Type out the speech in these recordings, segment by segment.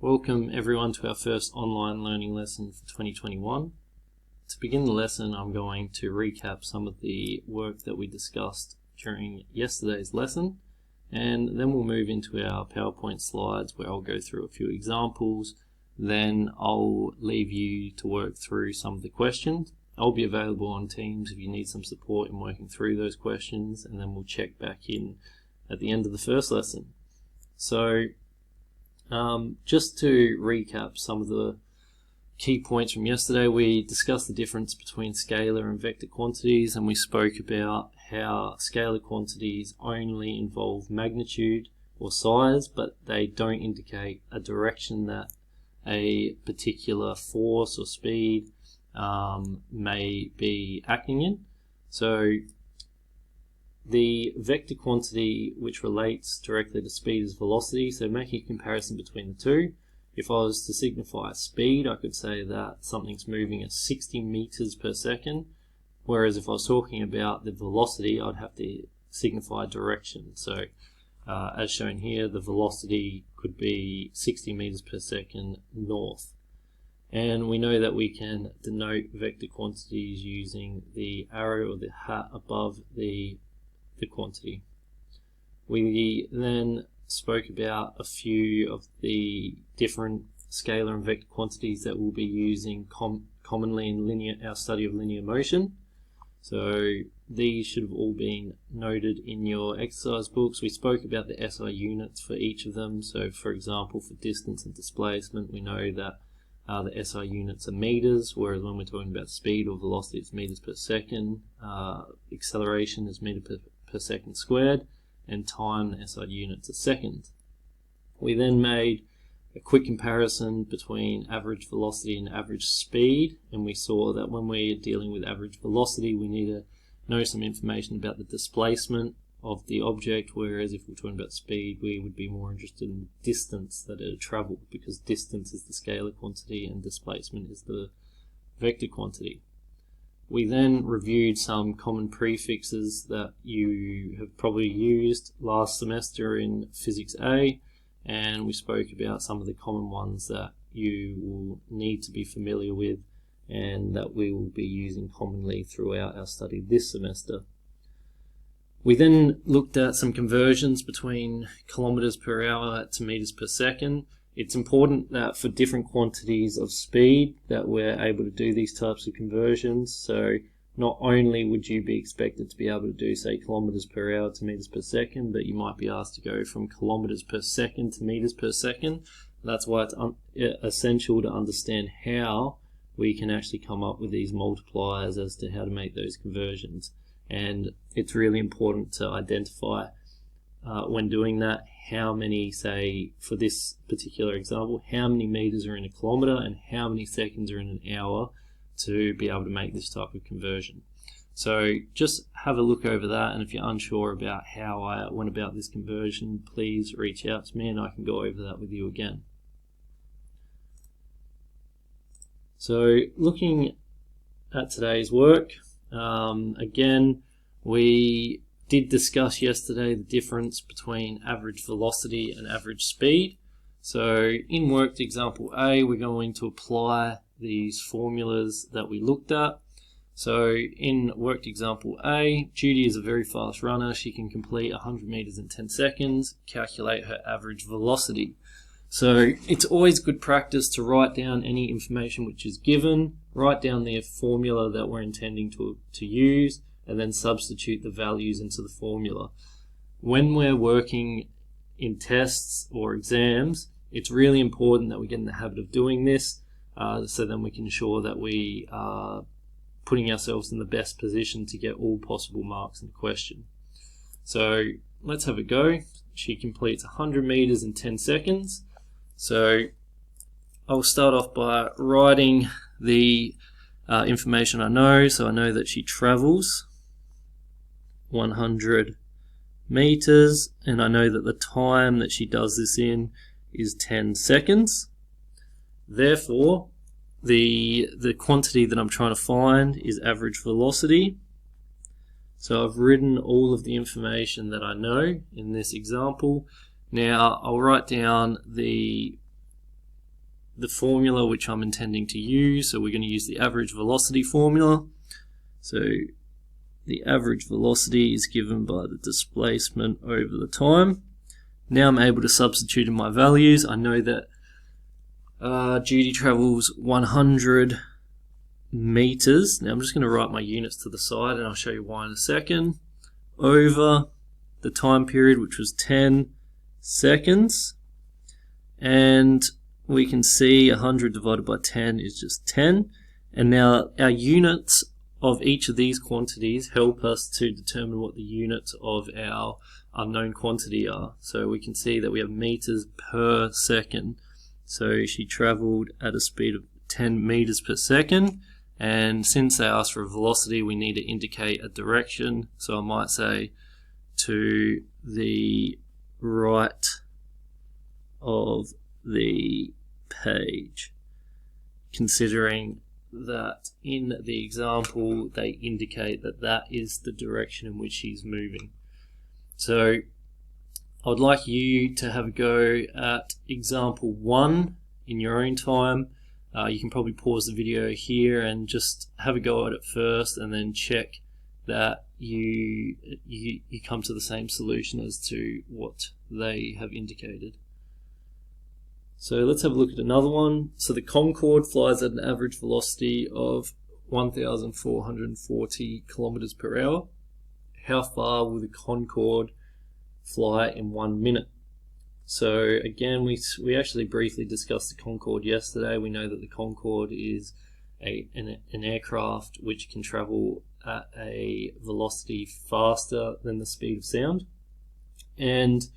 Welcome everyone to our first online learning lesson for 2021. To begin the lesson, I'm going to recap some of the work that we discussed during yesterday's lesson, and then we'll move into our PowerPoint slides where I'll go through a few examples. Then I'll leave you to work through some of the questions. I'll be available on Teams if you need some support in working through those questions, and then we'll check back in at the end of the first lesson. So just to recap some of the key points from yesterday, we discussed the difference between scalar and vector quantities, and we spoke about how scalar quantities only involve magnitude or size, but they don't indicate a direction that a particular force or speed may be acting in. So the vector quantity, which relates directly to speed, is velocity. So making a comparison between the two, if I was to signify speed, I could say that something's moving at 60 meters per second, whereas if I was talking about the velocity, I'd have to signify direction. So as shown here, the velocity could be 60 meters per second north. And we know that we can denote vector quantities using the arrow or the hat above the quantity. We then spoke about a few of the different scalar and vector quantities that we'll be using commonly in our study of linear motion. So these should have all been noted in your exercise books. We spoke about the SI units for each of them. So for example, for distance and displacement, we know that the SI units are meters, whereas when we're talking about speed or velocity, it's meters per second. Acceleration is meter per second squared, and time, the SI units, are seconds. We then made a quick comparison between average velocity and average speed, and we saw that when we're dealing with average velocity, we need to know some information about the displacement of the object, whereas if we're talking about speed, we would be more interested in distance that it traveled, because distance is the scalar quantity and displacement is the vector quantity. We then reviewed some common prefixes that you have probably used last semester in Physics A, and we spoke about some of the common ones that you will need to be familiar with and that we will be using commonly throughout our study this semester. We then looked at some conversions between kilometers per hour to meters per second. It's important that for different quantities of speed that we're able to do these types of conversions. So not only would you be expected to be able to do, say, kilometers per hour to meters per second, but you might be asked to go from kilometers per second to meters per second. That's why it's essential to understand how we can actually come up with these multipliers as to how to make those conversions. And it's really important to identify when doing that how many, say for this particular example, how many meters are in a kilometer and how many seconds are in an hour to be able to make this type of conversion. So just have a look over that, and if you're unsure about how I went about this conversion, please reach out to me and I can go over that with you again. So looking at today's work, again, we did discuss yesterday the difference between average velocity and average speed. So in worked example A, we're going to apply these formulas that we looked at. So in worked example A, Judy is a very fast runner. She can complete 100 meters in 10 seconds. Calculate her average velocity. So it's always good practice to write down any information which is given, write down the formula that we're intending to use, and then substitute the values into the formula. When we're working in tests or exams, it's really important that we get in the habit of doing this, so then we can ensure that we are putting ourselves in the best position to get all possible marks in the question. So let's have a go. She completes 100 meters in 10 seconds. So I'll start off by writing the information I know. So I know that she travels 100 meters, and I know that the time that she does this in is 10 seconds. Therefore, the quantity that I'm trying to find is average velocity. So I've written all of the information that I know in this example. Now I'll write down the the formula which I'm intending to use. So we're going to use the average velocity formula. So the average velocity is given by the displacement over the time. Now I'm able to substitute in my values. I know that Judy travels 100 meters. Now I'm just going to write my units to the side and I'll show you why in a second. Over the time period, which was 10 seconds. And we can see 100 divided by 10 is just 10. And now our units of each of these quantities help us to determine what the units of our unknown quantity are. So we can see that we have meters per second. So she traveled at a speed of 10 meters per second. And since they asked for a velocity, we need to indicate a direction. So I might say to the right of the page, considering that in the example they indicate that that is the direction in which she's moving. So I would like you to have a go at example 1 in your own time. You can probably pause the video here and just have a go at it first, and then check that you come to the same solution as to what they have indicated. So let's have a look at another one. So the Concorde flies at an average velocity of 1,440 kilometers per hour. How far will the Concorde fly in 1 minute? So again, we actually briefly discussed the Concorde yesterday. We know that the Concorde is an aircraft which can travel at a velocity faster than the speed of sound. And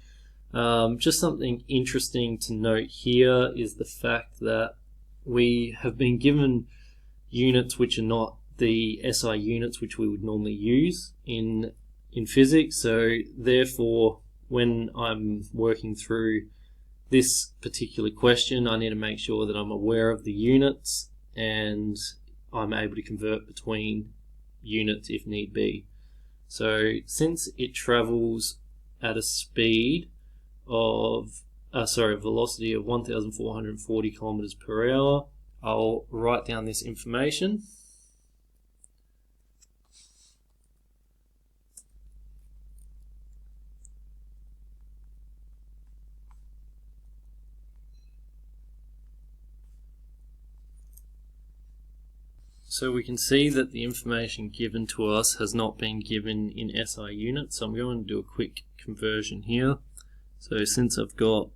just something interesting to note here is the fact that we have been given units which are not the SI units which we would normally use in physics. So therefore, when I'm working through this particular question, I need to make sure that I'm aware of the units and I'm able to convert between units if need be. So since it travels at a speed of velocity of 1,440 kilometers per hour, I'll write down this information. So we can see that the information given to us has not been given in SI units, so I'm going to do a quick conversion here. So since I've got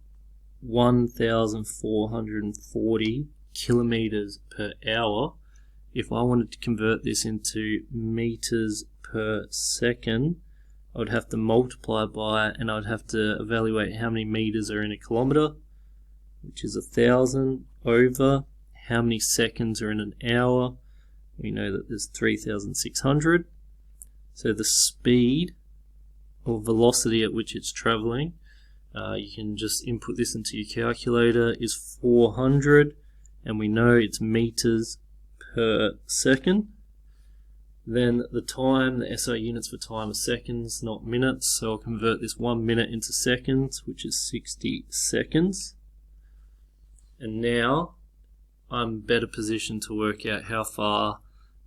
1,440 kilometers per hour, if I wanted to convert this into meters per second, I would have to multiply by it, and I'd have to evaluate how many meters are in a kilometer, which is 1,000, over how many seconds are in an hour. We know that there's 3,600. So the speed or velocity at which it's traveling, you can just input this into your calculator, is 400, and we know it's meters per second. Then the time, the SI units for time are seconds, not minutes, so I'll convert this 1 minute into seconds, which is 60 seconds. And now I'm better positioned to work out how far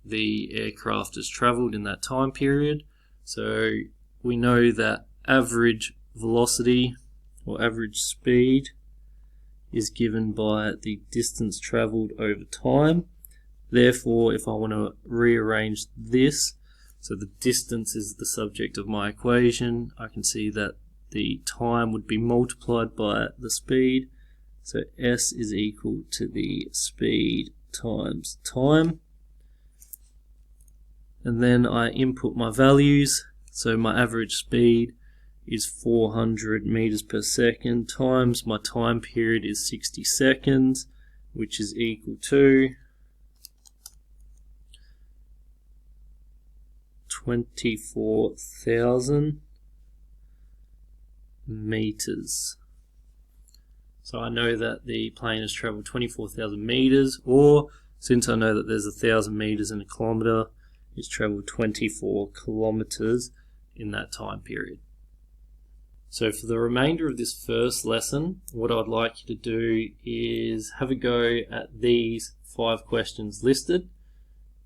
the aircraft has traveled in that time period. So we know that average velocity or average speed is given by the distance traveled over time. Therefore, if I want to rearrange this, so the distance is the subject of my equation, I can see that the time would be multiplied by the speed. So S is equal to the speed times time. And then I input my values. So my average speed is 400 meters per second times my time period is 60 seconds, which is equal to 24,000 meters. So I know that the plane has traveled 24,000 meters, or since I know that there's 1,000 meters in a kilometer, it's traveled 24 kilometers in that time period. So for the remainder of this first lesson, what I'd like you to do is have a go at these 5 questions listed.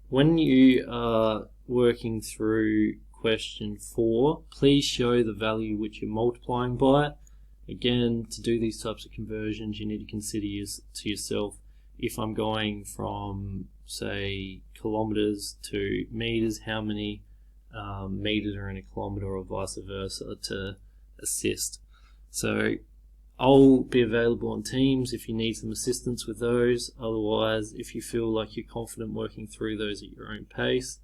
When you are working through question 4, please show the value which you're multiplying by. Again, to do these types of conversions, you need to consider to yourself, if I'm going from, say, kilometers to meters, how many meters are in a kilometer, or vice versa, to assist. So I'll be available on Teams if you need some assistance with those. Otherwise, if you feel like you're confident working through those at your own pace,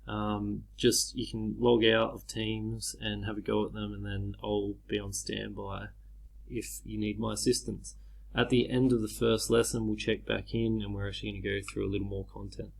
you can log out of Teams and have a go at them, and then I'll be on standby if you need my assistance. At the end of the first lesson, we'll check back in and we're actually going to go through a little more content.